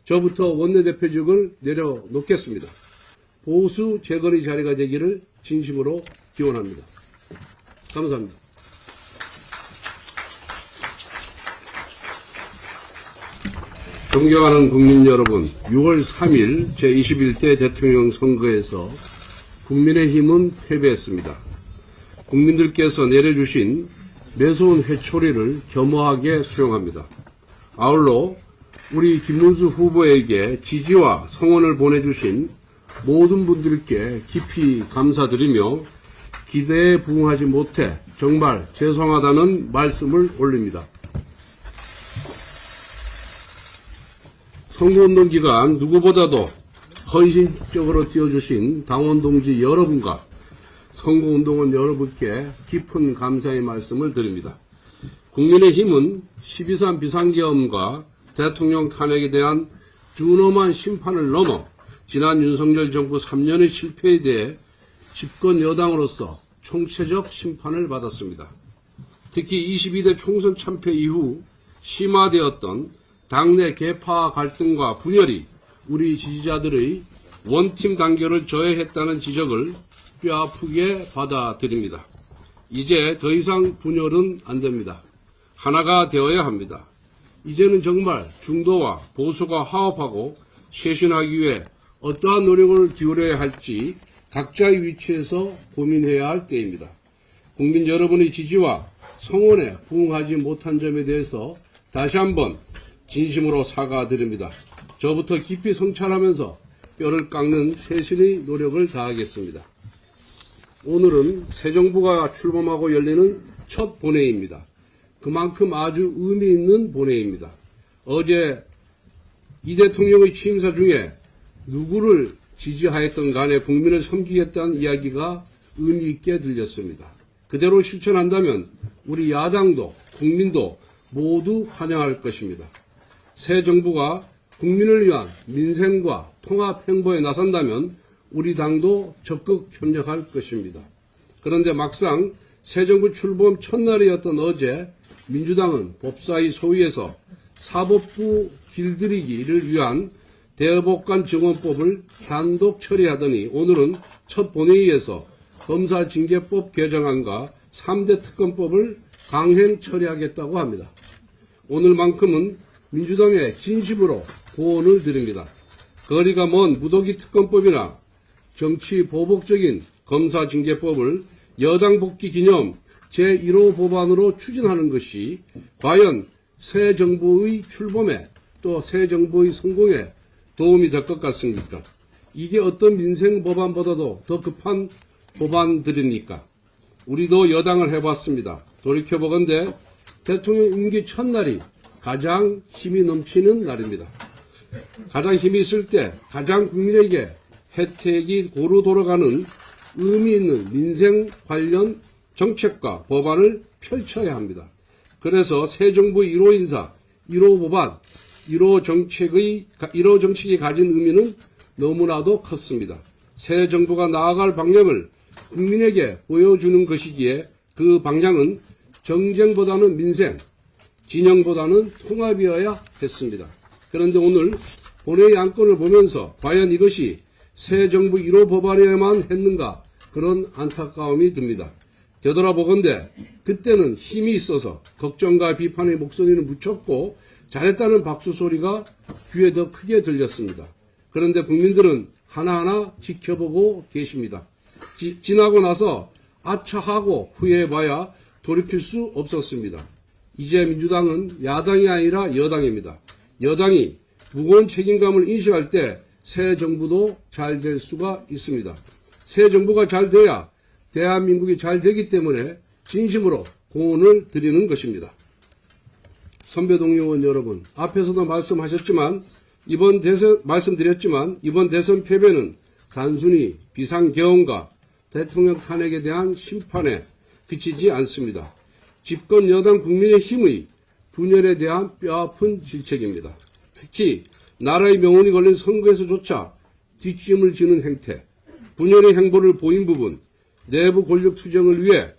저부터 원내대표직을 내려놓겠습니다. 보수 재건의 자리가 되기를 진심으로 기원합니다. 감사합니다. 존경하는 국민 여러분, 6월 3일 제21대 대통령 선거에서 국민의힘은 패배했습니다. 국민들께서 내려주신 매서운 회초리를 겸허하게 수용합니다. 아울러 우리 김문수 후보에게 지지와 성원을 보내주신 모든 분들께 깊이 감사드리며 기대에 부응하지 못해 정말 죄송하다는 말씀을 올립니다. 선거운동 기간 누구보다도 헌신적으로 뛰어주신 당원동지 여러분과 선거운동원 여러분께 깊은 감사의 말씀을 드립니다. 국민의힘은 12.3 비상계엄과 대통령 탄핵에 대한 준엄한 심판을 넘어 지난 윤석열 정부 3년의 실패에 대해 집권 여당으로서 총체적 심판을 받았습니다. 특히 22대 총선 참패 이후 심화되었던 당내 계파 갈등과 분열이 우리 지지자들의 원팀 단결을 저해했다는 지적을 뼈아프게 받아들입니다. 이제 더 이상 분열은 안 됩니다. 하나가 되어야 합니다. 이제는 정말 중도와 보수가 화합하고 쇄신하기 위해 어떠한 노력을 기울여야 할지 각자의 위치에서 고민해야 할 때입니다. 국민 여러분의 지지와 성원에 부응하지 못한 점에 대해서 다시 한번 진심으로 사과드립니다. 저부터 깊이 성찰하면서 뼈를 깎는 쇄신의 노력을 다하겠습니다. 오늘은 새 정부가 출범하고 열리는 첫 본회의입니다. 그만큼 아주 의미 있는 본회의입니다. 어제 이 대통령의 취임사 중에 누구를 지지하였던 간에 국민을 섬기겠다는 이야기가 의미 있게 들렸습니다. 그대로 실천한다면 우리 야당도 국민도 모두 환영할 것입니다. 새 정부가 국민을 위한 민생과 통합 행보에 나선다면 우리 당도 적극 협력할 것입니다. 그런데 막상 새 정부 출범 첫날이었던 어제 민주당은 법사위 소위에서 사법부 길들이기를 위한 대법관 증언법을 단독 처리하더니 오늘은 첫 본회의에서 검사징계법 개정안과 3대 특검법을 강행 처리하겠다고 합니다. 오늘만큼은 민주당에 진심으로 고언을 드립니다. 거리가 먼 무더기 특검법이나 정치 보복적인 검사징계법을 여당 복귀 기념 제1호 법안으로 추진하는 것이 과연 새 정부의 출범에 또 새 정부의 성공에 도움이 될 것 같습니까? 이게 어떤 민생 법안보다도 더 급한 법안들입니까? 우리도 여당을 해봤습니다. 돌이켜보건대 대통령 임기 첫날이 가장 힘이 넘치는 날입니다. 가장 힘이 있을 때 가장 국민에게 혜택이 고루 돌아가는 의미 있는 민생 관련 정책과 법안을 펼쳐야 합니다. 그래서 새 정부의 1호 인사, 1호 법안, 1호 정책이 가진 의미는 너무나도 컸습니다. 새 정부가 나아갈 방향을 국민에게 보여주는 것이기에 그 방향은 정쟁보다는 민생, 진영보다는 통합이어야 했습니다. 그런데 오늘 본회의 안건을 보면서 과연 이것이 새 정부 1호 법안이어야만 했는가 그런 안타까움이 듭니다. 되돌아보건대 그때는 힘이 있어서 걱정과 비판의 목소리는 묻혔고 잘했다는 박수 소리가 귀에 더 크게 들렸습니다. 그런데 국민들은 하나하나 지켜보고 계십니다. 지나고 나서 아차하고 후회해봐야 돌이킬 수 없었습니다. 이제 민주당은 야당이 아니라 여당입니다. 여당이 무거운 책임감을 인식할 때 새 정부도 잘 될 수가 있습니다. 새 정부가 잘 돼야 대한민국이 잘 되기 때문에 진심으로 고언을 드리는 것입니다. 선배 동료 의원 여러분, 앞에서도 말씀드렸지만 이번 대선 패배는 단순히 비상계엄과 대통령 탄핵에 대한 심판에 그치지 않습니다. 집권 여당 국민의힘의 분열에 대한 뼈아픈 질책입니다. 특히 나라의 명운이 걸린 선거에서조차 뒷짐을 지는 행태, 분열의 행보를 보인 부분, 내부 권력 투쟁을 위해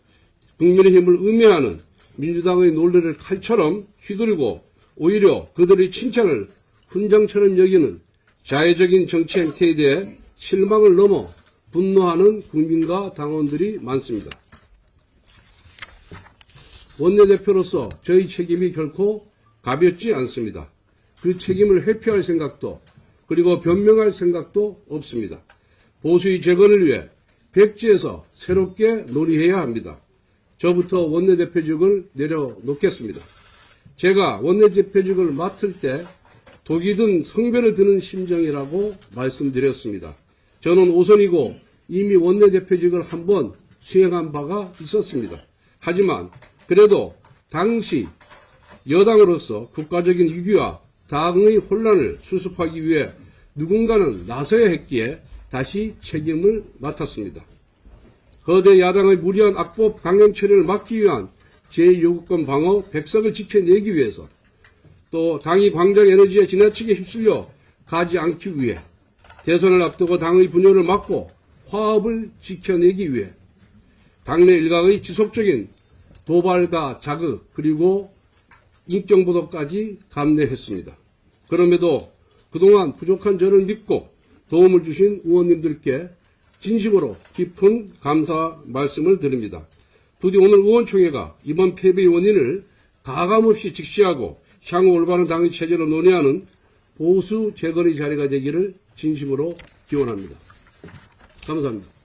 국민의힘을 음해하는 민주당의 논리를 칼처럼 휘두르고 오히려 그들의 칭찬을 훈장처럼 여기는 자해적인 정치 행태에 대해 실망을 넘어 분노하는 국민과 당원들이 많습니다. 원내대표로서 저희 책임이 결코 가볍지 않습니다. 그 책임을 회피할 생각도 그리고 변명할 생각도 없습니다. 보수의 재건을 위해 백지에서 새롭게 논의해야 합니다. 저부터 원내대표직을 내려놓겠습니다. 제가 원내대표직을 맡을 때 독이 든 성배를 드는 심정이라고 말씀드렸습니다. 저는 오선이고 이미 원내대표직을 한번 수행한 바가 있었습니다. 하지만 그래도 당시 여당으로서 국가적인 위기와 당의 혼란을 수습하기 위해 누군가는 나서야 했기에 다시 책임을 맡았습니다. 거대 야당의 무리한 악법 강행 처리를 막기 위한 제2요구권 방어 100석을 지켜내기 위해서 또 당이 광장에너지에 지나치게 휩쓸려 가지 않기 위해 대선을 앞두고 당의 분열을 막고 화합을 지켜내기 위해 당내 일각의 지속적인 도발과 자극 그리고 인격보도까지 감내했습니다. 그럼에도 그동안 부족한 저를 믿고 도움을 주신 의원님들께 진심으로 깊은 감사 말씀을 드립니다. 부디 오늘 의원총회가 이번 패배의 원인을 가감없이 직시하고 향후 올바른 당의 체제로 논의하는 보수 재건의 자리가 되기를 진심으로 기원합니다. 감사합니다.